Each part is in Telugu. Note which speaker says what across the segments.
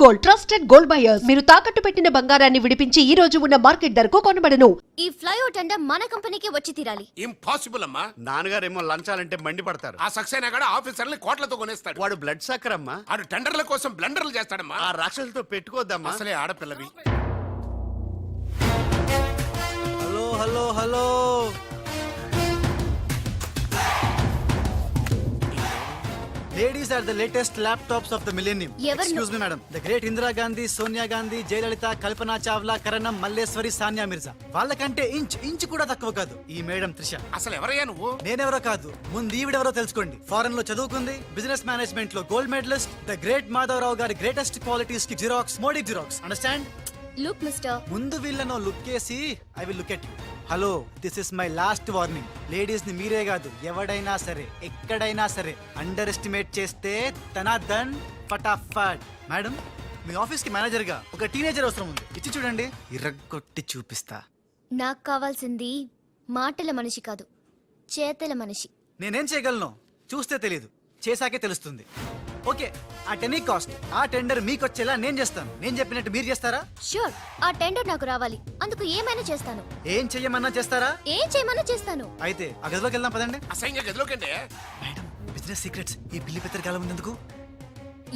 Speaker 1: Gold, trusted gold buyers. మీరు తాకట్టు పెట్టిన బంగారాన్ని విడిపించి ఈ రోజు ఉన్న మార్కెట్ ధరకు కొనబడను.
Speaker 2: ఈ ఫ్లైఓవర్ టెండర్ మన కంపెనీకి వచ్చి తీరాలి.
Speaker 3: ఇంపాసిబుల్ అమ్మా.
Speaker 4: నాన్నగారేమో లంచాలంటే మండిపడతారు.
Speaker 3: ఆ సక్సేనా కూడా ఆఫీసర్ని కోట్లతో కొనేస్తాడు.
Speaker 4: వాడు బ్లడ్ సక్కర్ అమ్మా.
Speaker 3: ఆడు టెండర్ల కోసం బ్లండర్లు చేస్తాడమ్మా.
Speaker 4: ఆ రాక్షసులతో పెట్టుకోద్దమ్మా.
Speaker 3: అసలే ఆడపిల్లవి.
Speaker 5: Hello hello hello, ladies are the latest laptops of the millennium. Excuse me madam, the great Indira Gandhi, Sonia Gandhi, Jayalalitha, Kalpana Chawla, Karanam, Malleswari, Sania Mirza వాళ్ళకంటే ఇంచ్ కూడా తక్కువ కాదు ఈ మేడం త్రిష.
Speaker 3: అసలు ఎవరయ్యా నువ్వు?
Speaker 5: నేనెవరో కాదు, ముందు ఈవిడెవరో తెలుసుకోండి. ఫారెన్ లో చదువుకుంది, బిజినెస్ మేనేజ్మెంట్ లో gold medalist, the great Madhavarao గారి గ్రేటెస్ట్ క్వాలిటీస్ కి xerox, Modi xerox. Understand?
Speaker 2: Look mister,
Speaker 5: ముందు వీళ్ళను లుక్ చేసి I will look at you. Hello, this is my last warning. Ladies ని మీరే కాదు, ఎవడైనా సరే ఎక్కడైనా సరే అండర్ ఎస్టిమేట్ చేస్తే తనాదన్ ఫటాఫట్. మేడం, మీ ఆఫీస్ కి మేనేజర్ గా ఒక టీనేజర్ అవసరం ఉంది. ఇచ్చి చూడండి, ఇరగ్గొట్టి చూపిస్తా.
Speaker 2: నాకు కావాల్సింది మాటల మనిషి కాదు, చేతల మనిషి.
Speaker 5: నేనేం చేయగలను చూస్తే తెలియదు, చేశాకే తెలుస్తుంది. ఓకే, ఆ టెనీ కాస్ట్, ఆ టెండర్ మీకు వచ్చేలా నేను చేస్తాను. నేను చెప్పినట్టు మీరు చేస్తారా?
Speaker 2: షూర్, ఆ టెండర్ నాకు రావాలి. అందుకు ఏమైనా చేస్తాను.
Speaker 5: ఏం చెయ్యమన్నా చేస్తారా?
Speaker 2: ఏం చేయమన్నా చేస్తాను.
Speaker 5: అయితే ఆ గదిలోకి వెళ్దాం పదండి.
Speaker 3: అసహ్యంగా గదిలోకంటే
Speaker 5: మేడం, బిజినెస్ సీక్రెట్స్ ఈ పిల్లి పెద్దరి కాలం ఉంది ఎందుకు?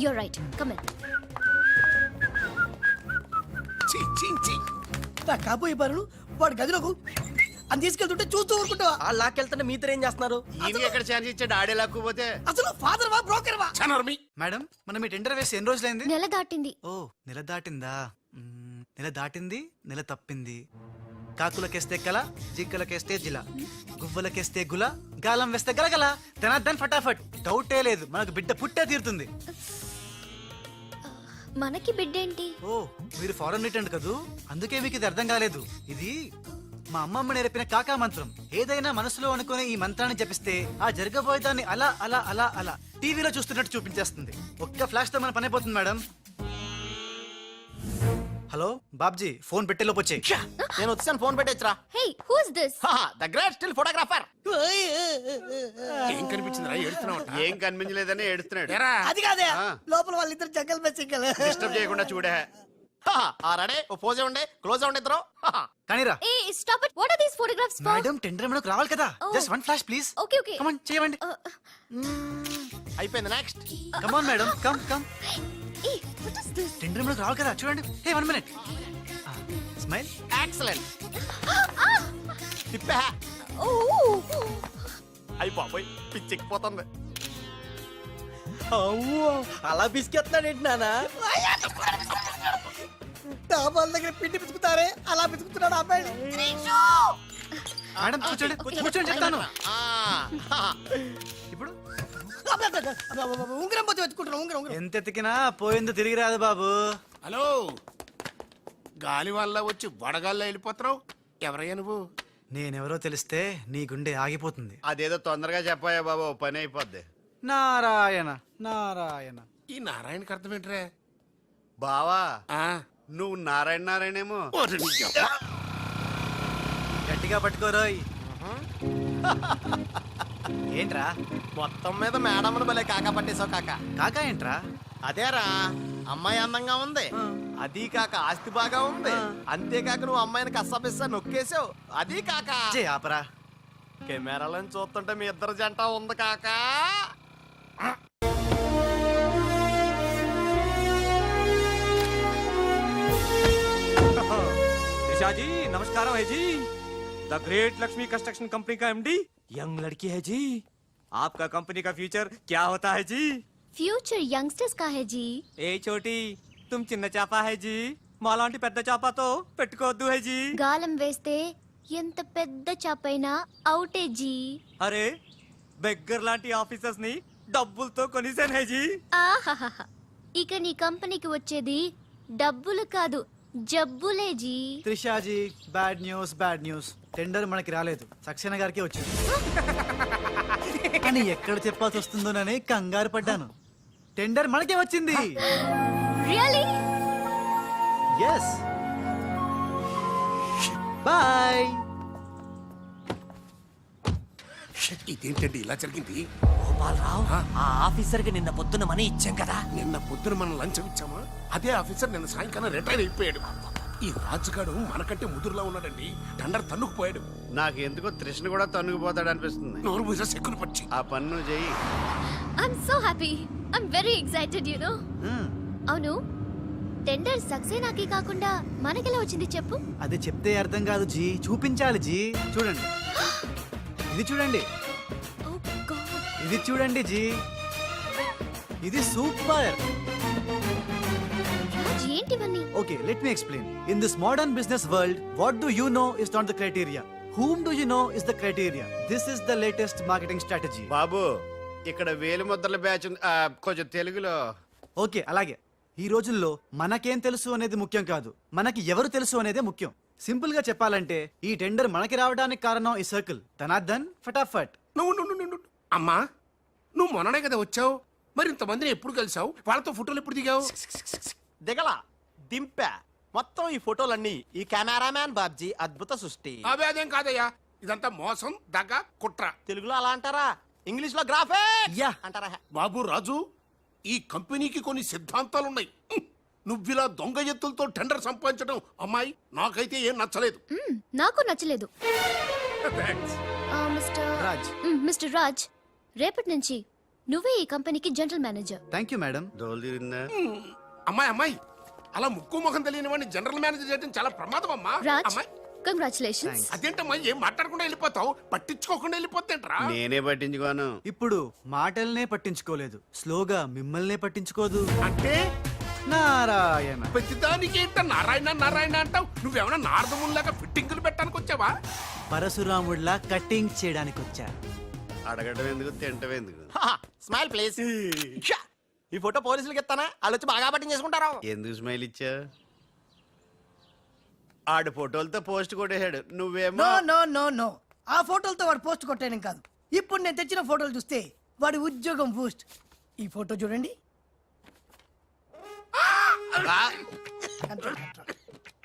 Speaker 2: You're right, come in.
Speaker 6: నా కాబోయే బారులు వాడు గదిలోకు అని తీసుకెళ్తుంటే చూస్తూ ఊరుకుంటావా?
Speaker 7: ఆ లాక్కెళ్తుంటే మీతో ఏం చేస్తున్నారు?
Speaker 4: ఈయన ఎక్కడ ఛాన్స్ ఇచ్చాడు? ఆడే లాక్కుపోతే.
Speaker 6: అసలు ఫాదర్ వా బ్రోకర్ వా?
Speaker 3: చనర్మి.
Speaker 5: మేడం, మనం ఈ టెండర్ వేసి ఎన్ని రోజులైంది?
Speaker 2: నెల దాటింది.
Speaker 5: ఓ, నెల దాటిందా? నెల దాటింది, నెల తప్పింది. కాకులకేస్తే కల, జింకలకేస్తే జిల, గువ్వలకేస్తే గుల, గాలం వేస్తే గలగల, తనద్దన్ ఫటాఫట్. డౌటే లేదు, మనకు బిడ్డ పుట్టే తీరుతుంది.
Speaker 2: మనకి బిడ్డేంటి?
Speaker 5: ఓ, మీరు ఫారెన్ రిటర్న్ కదూ, అందుకే మీకు ఇది అర్థం కాలేదు. ఇది మా అమ్మమ్మ నేర్పిన కాకా మంత్రం. ఏదైనా మనసులో అనుకునే ఈ మంత్రాన్ని జపిస్తే ఆ జరగబోయేదాన్ని అలా అలా అలా అలా టీవీలో చూస్తున్నట్టు చూపించేస్తుంది. ఒక్క ఫ్లాష్ తో మన పని అయిపోతుంది మేడం. హలో బాబ్జీ, ఫోన్ పెట్టేలోపు వచ్చే.
Speaker 7: నేను వచ్చాను, ఫోన్ పెట్టేచ్చరా.
Speaker 2: Hey, who is this?
Speaker 7: The great still photographer.
Speaker 3: ఏం కనిపించిందిరా? ఏడుతున్నావు?
Speaker 4: ఏం కనిపించలేదని ఏడుస్తున్నాడు.
Speaker 6: అది కాదే, లోపల వాళ్ళిద్దరు జగ్గలు మెచ్చింగల్.
Speaker 4: డిస్టర్బ్ చేయకుండా చూడే.
Speaker 7: రెడీ, ఓ పోజ్ ఉండే, క్లోజ్ ఉండే ఇద్దరు.
Speaker 5: కానీరా.
Speaker 2: ఏ stop it. What are these photographs for?
Speaker 5: Madam, tender మనకు రావాలి కదా. Just one flash please.
Speaker 2: Okay okay,
Speaker 5: come on, చేయండి.
Speaker 7: అయిపోయింది, next.
Speaker 5: Come on madam, come come.
Speaker 2: ఏ వాట్ ఇస్ దిస్?
Speaker 5: టెండర్ మనకు రావాలి కదా, చూడండి. Hey, 1 minute. స్మైల్.
Speaker 7: ఎక్సలెంట్. తిప్పా.
Speaker 2: ఓ,
Speaker 7: అయిపోయి పిచ్చెక్కిపోతుంది.
Speaker 6: అలా బిస్కెత్తాడేంటి నానా? డాబాల దగ్గర పిండి పిసుకుతారే అలా పిసుకుతున్నాడు అబ్బాయి.
Speaker 5: మేడం కూర్చోండి, కూర్చోండి చెప్తాను. ఇప్పుడు
Speaker 6: ఉంగరం పోతే వెతుకుంటున్నా. ఉంగరం
Speaker 5: ఎంత ఎతికినా పోయింది తిరిగి రాదు బాబు.
Speaker 3: హలో, గాలి వల్ల వచ్చి వడగాల్లో వెళ్ళిపోతున్నావు. ఎవరయ్యా నువ్వు?
Speaker 5: నేనెవరో తెలిస్తే నీ గుండె ఆగిపోతుంది.
Speaker 4: అదేదో తొందరగా చెప్పాయా బాబు, పని అయిపోద్ది.
Speaker 5: నారాయణ నారాయణ.
Speaker 3: ఈ నారాయణకి అర్థం ఏంట్రా?
Speaker 4: బావా,
Speaker 3: ఆ,
Speaker 4: నువ్వు నారాయణ నారాయణేమో.
Speaker 3: ఓరి నీ యబ్బ.
Speaker 5: గట్టిగా పట్టుకోరోయ్. ఏంట్రా?
Speaker 7: మొత్తం మీద మేడంను భలే కాకా పట్టేశావు కాక.
Speaker 5: కాకా ఏంట్రా?
Speaker 7: అదేరా, అమ్మాయి అందంగా ఉంది, అది కాక ఆస్తి బాగా ఉంది, అంతేకాక నువ్వు అమ్మాయిని కష్టపిస్తా నొక్కేసావు, అది కాక
Speaker 5: జే ఆపరా.
Speaker 7: కెమెరాలను చూస్తుంటే మీ ఇద్దరు జంట ఉంది కాక.
Speaker 8: निशा जी नमस्कार है जी। The great Lakshmi construction company का एमडी यंग लड़की है जी। आपका कंपनी का फ्यूचर क्या होता है जी?
Speaker 2: ఫ్యూచర్ యంగ్స్టర్స్ కా హై జీ.
Speaker 8: ఏ చోटी तुम చిన్న చాపా है जी, మాలాంటి పెద్ద చాపాతో పెట్టుకోవద్దు है जी।
Speaker 2: గాలం వేస్తే ఎంత పెద్ద చాపైనా అవుటే జీ.
Speaker 8: అరే బెగ్గర్ లాంటి ఆఫీసర్స్ ని డబ్బులతో కొనిసాను है जी।
Speaker 2: ఆహాహా, ఇక నీ కంపెనీకి వచ్చేది డబ్బులు కాదు, జబ్బులే జీ.
Speaker 5: Trisha ji, bad news bad news. Tender మనకి రాలేదు, సక్సేనా గారికి వచ్చింది. కానీ ఎక్కడ చెప్పాల్సి వస్తుందోనని కంగారు పడ్డాను. టెండర్ మనకే వచ్చింది.
Speaker 2: రియల్లీ?
Speaker 5: ఎస్. బాయ్.
Speaker 3: ఇదేంటండి ఇలా జరిగింది?
Speaker 9: గోపాలరావు ఆ ఆఫీసర్ కి నిన్న పొద్దున మనీ ఇచ్చాం కదా.
Speaker 3: నిన్న పొద్దున మనం లంచం ఇచ్చామా? అదే ఆఫీసర్ నిన్న సాయంకాలం రిటైర్ అయిపోయాడు. ఈ రాజుగాడు మనకంటే ముదురులా ఉన్నాడండి. టండర్ తన్నుకుపోయాడు.
Speaker 4: నాకు ఎందుకో తృష్ణ కూడా తన్నుకుపోతాడు అనిపిస్తుంది.
Speaker 3: నోరు పూజ సెక్కులు పచ్చి.
Speaker 4: ఆ పన్ను చెయ్యి.
Speaker 2: I'm so happy. I'm very excited you know. అవును, టెండర్ సక్సేనాకి కాకుండా మనకెలా వచ్చింది చెప్పు?
Speaker 5: అది చెప్తే అర్థం కాదు జీ, చూపించాలి జీ. చూడండి, ఇది చూడండి,
Speaker 2: ఓ గాడ్.
Speaker 5: ఇది చూడండి జీ, ఇది సూపర్.
Speaker 2: రాజ్ ఏంటివన్నీ?
Speaker 5: Okay, let me explain. In this modern business world, what do you know is not the criteria. Whom do you know is the criteria. This is the latest marketing strategy.
Speaker 4: బాబు ఇక్కడ వేలు ముద్రల బ్యాచ్ ఉంది. కొంచెం తెలుగులో.
Speaker 5: ఓకే, అలాగే. ఈ రోజుల్లో మనకేం తెలుసు అనేది ముఖ్యం కాదు, మనకి ఎవరు తెలుసు అనేదే ముఖ్యం. సింపుల్ గా చెప్పాలంటే ఈ టెండర్ మనకి రావడానికి కారణం ఈ సర్కిల్ ధనార్దన్ ఫటాఫట్.
Speaker 3: నువ్వు అమ్మా, నువ్వు మొన్ననే కదా వచ్చావు. మరి ఇంతమందిని ఎప్పుడు కలిసావు? వాళ్ళతో ఫోటోలు ఎప్పుడు దిగావు?
Speaker 7: దిగల దింపా. మొత్తం ఈ ఫోటోలన్నీ ఈ కెమెరామ్యాన్ బాబ్జీ అద్భుత సృష్టి.
Speaker 3: అవే అదేం కాదయ్యా, ఇదంతా మోసం, దగ్గ, కుట్ర.
Speaker 7: తెలుగులో అలా అంటారా? ఇంగ్లీష్ లో గ్రాఫే
Speaker 5: యా.
Speaker 7: అంటారా?
Speaker 3: బాబు రాజు, ఈ కంపెనీకి కొన్ని సిద్ధాంతాలున్నాయి. నువ్విలా దొంగ ఎత్తులతో టెండర్ సంపాదించడం అమ్మాయి నాకైతే ఏం నచ్చలేదు.
Speaker 2: నాకు నచ్చలేదు.
Speaker 3: Thanks.
Speaker 5: రాజ్.
Speaker 2: మిస్టర్ రాజ్, రేపటి నుంచి నువ్వే ఈ కంపెనీకి general manager.
Speaker 5: Thank you madam.
Speaker 4: దోలు తిరిందా?
Speaker 3: అమ్మాయి అలా ముక్కు ముఖం తెలియని వాడిని జనరల్ మేనేజర్ చేయడం చాలా ప్రమాదం అమ్మా.
Speaker 2: రాజ్,
Speaker 3: అమ్మాయి
Speaker 2: కంగ్రాచులేషన్స్.
Speaker 3: అదేంటమ్మా, ఏం మాట్లాడకుండా వెళ్ళిపోతావు? పట్టించుకోకుండా వెళ్ళిపోతేంట్రా?
Speaker 4: నేనే పట్టించుకోను.
Speaker 5: ఇప్పుడు మాటల్నే పట్టించుకోలేదు, స్లోగా మిమ్మల్నే పట్టించుకోదు.
Speaker 3: అంటే
Speaker 5: నారాయణ.
Speaker 3: ప్రతిదానికి ఏంట నారాయణ నారాయణ అంటావు? నువ్వేమన్నా నారదముల్లాగా ఫిట్టింగులు పెట్టడానికి వచ్చావా?
Speaker 5: పరశురాముడిలా కటింగ్ చేయడానికి వచ్చా.
Speaker 4: అడగడం ఎందుకు, తింటం ఎందుకు?
Speaker 7: Smile please. ఈ ఫోటో పోలీసులకి ఇస్తానా? వాళ్ళు వచ్చి బాగా పట్టింగ్ చేసుకుంటారు.
Speaker 4: ఎందుకు స్మైల్ ఇచ్చా? ఆడు ఫోటోలతో పోస్ట్ కొట్టేశాడు, నువ్వేమో.
Speaker 6: నో నో నో నో, ఆ ఫోటోలతో వాడు పోస్ట్ కొట్టాను కాదు. ఇప్పుడు నేను తెచ్చిన ఫోటోలు చూస్తే వాడి ఉద్యోగం బూస్ట్. ఈ ఫోటో చూడండి.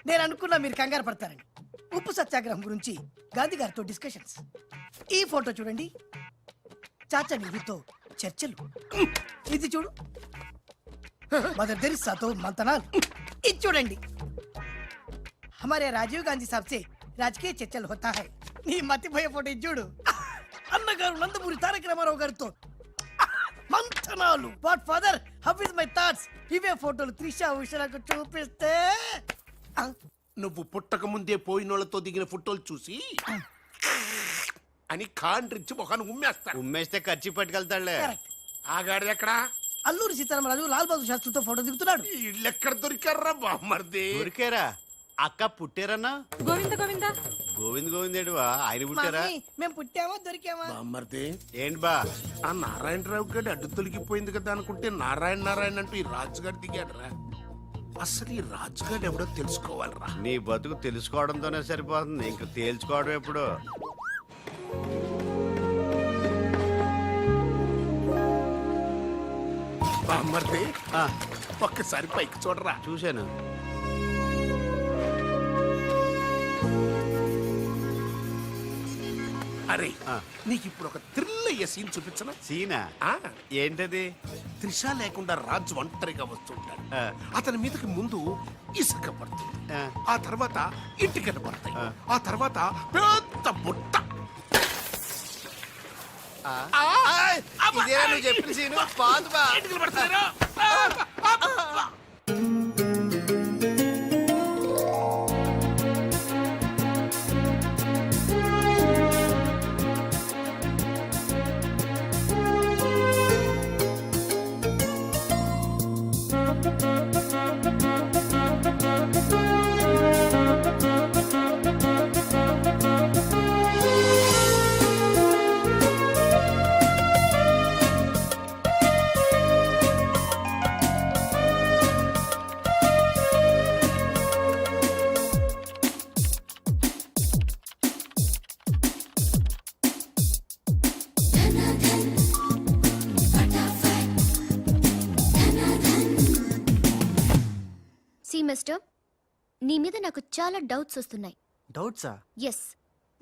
Speaker 6: నేను అనుకున్నా మీరు కంగారు పడతారని. ఉప్పు సత్యాగ్రహం గురించి గాంధీ గారితో డిస్కషన్స్. ఈ ఫోటో చూడండి, చాచా నెహ్రూతో చర్చలు. ఇది చూడు, మదర్ తెరిసాతో మంతనాలు. ఇది చూడండి, हमारे राजीव गांधी साहब से राजकीय चर्चल होता है. నీ మతిపోయే ఫోటో ఇది చూడు, అన్నగారు నందమూరి తారక రామారావు గారితో మంతనాలు. What father, how is my thoughts. ఇవే ఫోటోలు త్రిషా ఉషలకు చూపిస్తే
Speaker 3: నువ్వు పుట్టక ముందే పోయినోళ్లతో దిగిన ఫోటోలు చూసి అని కాండ్రించి మొహాన్ని ఉమ్మేస్తా.
Speaker 4: ఉమ్మేస్తే ఖర్చు పట్టుకెళ్తాడులే.
Speaker 6: కరెక్ట్.
Speaker 3: ఆగాడు ఎక్కడా?
Speaker 6: అల్లూరి సీతారామరాజు లాల్ బహదూర్ శాస్త్రితో ఫోటో దిగుతున్నాడు.
Speaker 3: వీళ్ళెక్కడ దొరికారా బామ్మర్ది?
Speaker 4: ఊరికేరా అక్క పుట్టారన్నా?
Speaker 10: గోవింద గోవింద
Speaker 4: గోవింద్ గోవిందేడువా ఆయన పుట్టారా?
Speaker 6: మమ్మీ, మేము పుట్టామా దొరికామా?
Speaker 3: బామ్మర్ది,
Speaker 4: ఏంటి బా?
Speaker 3: ఆ నారాయణరావు గారి అడ్డు తొలగిపోయింది కదా అనుకుంటే నారాయణ నారాయణ అంటూ ఈ రాజుగారు దిగాడరా. అసలు ఈ రాజుగారు ఎవడో తెలుసుకోవాలరా.
Speaker 4: నీ బతుకు తెలుసుకోవడంతోనే సరిపోతుంది, ఇంక తేల్చుకోవడం ఎప్పుడు?
Speaker 3: బామ్మర్ది, ఒక్కసారి పైకి చూడరా.
Speaker 4: చూశాను.
Speaker 3: అరే, నీకు ఇప్పుడు ఒక థ్రిల్ అయ్యే సీన్ చూపించనా?
Speaker 4: సీనా? ఏంటది?
Speaker 3: త్రిష లేకుండా రాజు ఒంటరిగా వస్తుంటాడు. అతని మీదకి ముందు ఇసుక పడుతుంది, ఆ తర్వాత ఇంటికలు పడతాయి, ఆ తర్వాత పెద్ద బుట్ట.
Speaker 4: ఇదేనా నువ్వు చెప్పిన సీను? పాదు బా.
Speaker 3: ఇంటికలు పడతాయిరా.
Speaker 2: మిస్టర్, నీ మీద నాకు చాలా డౌట్స్ వస్తున్నాయి.
Speaker 5: డౌట్సా?
Speaker 2: ఎస్,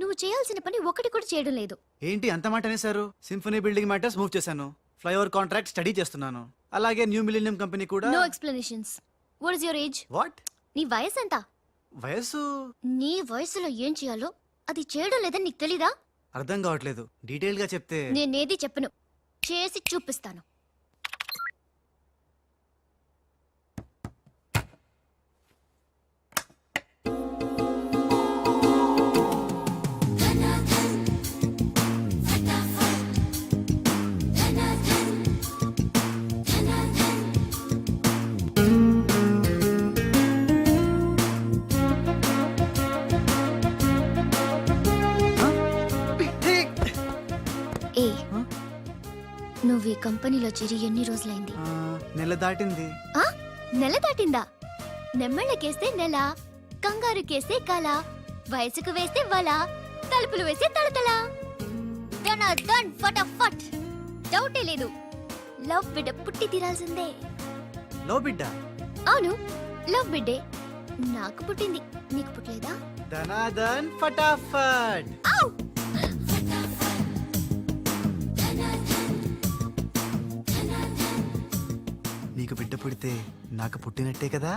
Speaker 2: నువ్వు చేయాల్సిన పని ఒకటి కూడా చేయడం లేదు.
Speaker 5: ఏంటి అంత మాట అనేసారు? సింఫనీ బిల్డింగ్ మ్యాటర్స్ మూవ్ చేశాను, ఫ్లైఓవర్ కాంట్రాక్ట్ స్టడీ చేస్తున్నాను, అలాగే న్యూ మిలీనియం కంపెనీ కూడా.
Speaker 2: No explanations. What is your age?
Speaker 5: What?
Speaker 2: నీ వయసు ఎంత?
Speaker 5: వయసు
Speaker 2: నీ వయసులో ఏం చేయాలో అది చేయడం లేదని నీకు తెలీదా?
Speaker 5: అర్థం కావట్లేదు, డీటెయిల్ గా చెప్తే.
Speaker 2: నేనేది చెప్పను, చేసి చూపిస్తాను. ఏ నువ్వు ఈ కంపెనీలో చేరి ఎన్ని రోజులైంది?
Speaker 5: నెల దాటింది.
Speaker 2: ఆ? నెల దాటిందా? నెమ్మళ్ళకేస్తే నెల, కంగారుకేస్తే కల, వయసుకు వేస్తే వల, తలుపులు వేస్తే తడతల. డన్ ఫటాఫట్. డౌటే లేదు, లవ్ బిడ్డ పుట్టి తీరాల్సిందే.
Speaker 5: లో బిడ్డ.
Speaker 2: అవును, లవ్ బిడ్డే నాకు పుట్టింది, నీకు పుట్టలేదా?
Speaker 5: ధనాధన్ ఫటాఫట్.
Speaker 2: ఔ!
Speaker 5: నీకు బిడ్డ పుడితే నాకు పుట్టినట్టే కదా.